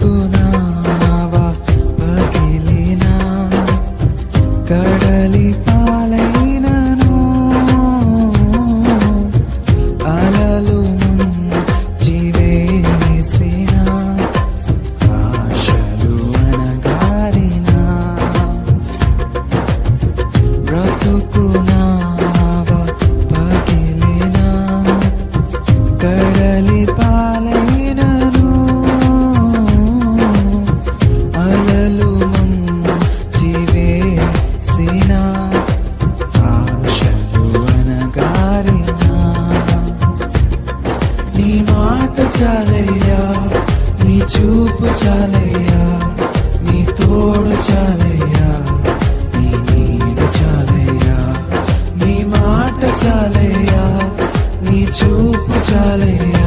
బ్రతుకునావా పగిలినా కడలి పాలైనను అలలు ముంచివేసిన ఆశలు అనగారిన బ్రతుకునావా పగిలినా కడలి పాలైనను అలలు ముంచివేసిన ఆశలు అనగారిన నీ మాట చాలయ్యా, నీ చూపు చాలయ్యా, నీ తోడు చాలయ్యా, నీ నీడ చాలయ్యా. నీ మాట చాలయ్యా, నీ చూపు చాలయ్యా,